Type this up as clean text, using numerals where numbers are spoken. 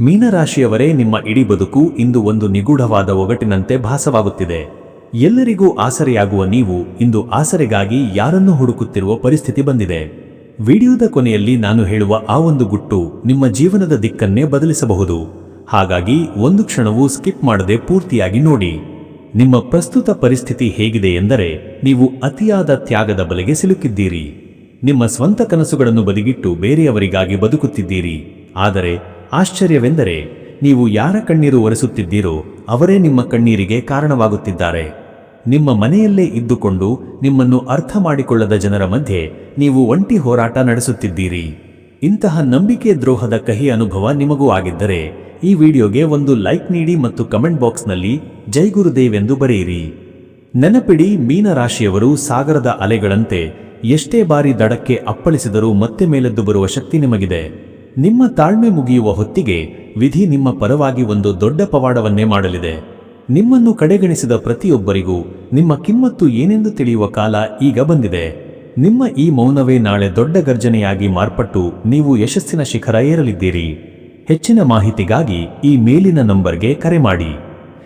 ಮೀನರಾಶಿಯವರೇ, ನಿಮ್ಮ ಇಡೀ ಬದುಕು ಇಂದು ಒಂದು ನಿಗೂಢವಾದ ಒಗಟಿನಂತೆ ಭಾಸವಾಗುತ್ತಿದೆ. ಎಲ್ಲರಿಗೂ ಆಸರೆಯಾಗುವ ನೀವು ಇಂದು ಆಸರೆಗಾಗಿ ಯಾರನ್ನು ಹುಡುಕುತ್ತಿರುವ ಪರಿಸ್ಥಿತಿ ಬಂದಿದೆ. ವಿಡಿಯೋದ ಕೊನೆಯಲ್ಲಿ ನಾನು ಹೇಳುವ ಆ ಒಂದು ಗುಟ್ಟು ನಿಮ್ಮ ಜೀವನದ ದಿಕ್ಕನ್ನೇ ಬದಲಿಸಬಹುದು. ಹಾಗಾಗಿ ಒಂದು ಕ್ಷಣವೂ ಸ್ಕಿಪ್ ಮಾಡದೆ ಪೂರ್ತಿಯಾಗಿ ನೋಡಿ. ನಿಮ್ಮ ಪ್ರಸ್ತುತ ಪರಿಸ್ಥಿತಿ ಹೇಗಿದೆ ಎಂದರೆ, ನೀವು ಅತಿಯಾದ ತ್ಯಾಗದ ಬಲೆಗೆ ಸಿಲುಕಿದ್ದೀರಿ. ನಿಮ್ಮ ಸ್ವಂತ ಕನಸುಗಳನ್ನು ಬದಿಗಿಟ್ಟು ಬೇರೆಯವರಿಗಾಗಿ ಬದುಕುತ್ತಿದ್ದೀರಿ. ಆದರೆ ಆಶ್ಚರ್ಯವೆಂದರೆ, ನೀವು ಯಾರ ಕಣ್ಣೀರು ಒರೆಸುತ್ತಿದ್ದೀರೋ ಅವರೇ ನಿಮ್ಮ ಕಣ್ಣೀರಿಗೆ ಕಾರಣವಾಗುತ್ತಿದ್ದಾರೆ. ನಿಮ್ಮ ಮನೆಯಲ್ಲೇ ಇದ್ದುಕೊಂಡು ನಿಮ್ಮನ್ನು ಅರ್ಥ ಮಾಡಿಕೊಳ್ಳದ ಜನರ ಮಧ್ಯೆ ನೀವು ಒಂಟಿ ಹೋರಾಟ ನಡೆಸುತ್ತಿದ್ದೀರಿ. ಇಂತಹ ನಂಬಿಕೆ ದ್ರೋಹದ ಕಹಿ ಅನುಭವ ನಿಮಗೂ ಆಗಿದ್ದರೆ ಈ ವಿಡಿಯೋಗೆ ಒಂದು ಲೈಕ್ ನೀಡಿ ಮತ್ತು ಕಮೆಂಟ್ ಬಾಕ್ಸ್ನಲ್ಲಿ ಜೈ ಗುರುದೇವ್ ಎಂದು ಬರೆಯಿರಿ. ನೆನಪಿಡಿ, ಮೀನರಾಶಿಯವರು ಸಾಗರದ ಅಲೆಗಳಂತೆ ಎಷ್ಟೇ ಬಾರಿ ದಡಕ್ಕೆ ಅಪ್ಪಳಿಸಿದರೂ ಮತ್ತೆ ಮೇಲೆದ್ದು ಬರುವ ಶಕ್ತಿ ನಿಮಗಿದೆ. ನಿಮ್ಮ ತಾಳ್ಮೆ ಮುಗಿಯುವ ಹೊತ್ತಿಗೆ ವಿಧಿ ನಿಮ್ಮ ಪರವಾಗಿ ಒಂದು ದೊಡ್ಡ ಪವಾಡವನ್ನೇ ಮಾಡಲಿದೆ. ನಿಮ್ಮನ್ನು ಕಡೆಗಣಿಸಿದ ಪ್ರತಿಯೊಬ್ಬರಿಗೂ ನಿಮ್ಮ ಕಿಮ್ಮತ್ತು ಏನೆಂದು ತಿಳಿಯುವ ಕಾಲ ಈಗ ಬಂದಿದೆ. ನಿಮ್ಮ ಈ ಮೌನವೇ ನಾಳೆ ದೊಡ್ಡ ಗರ್ಜನೆಯಾಗಿ ಮಾರ್ಪಟ್ಟು ನೀವು ಯಶಸ್ಸಿನ ಶಿಖರ ಏರಲಿದ್ದೀರಿ. ಹೆಚ್ಚಿನ ಮಾಹಿತಿಗಾಗಿ ಈ ಮೇಲಿನ ನಂಬರ್ಗೆ ಕರೆ ಮಾಡಿ.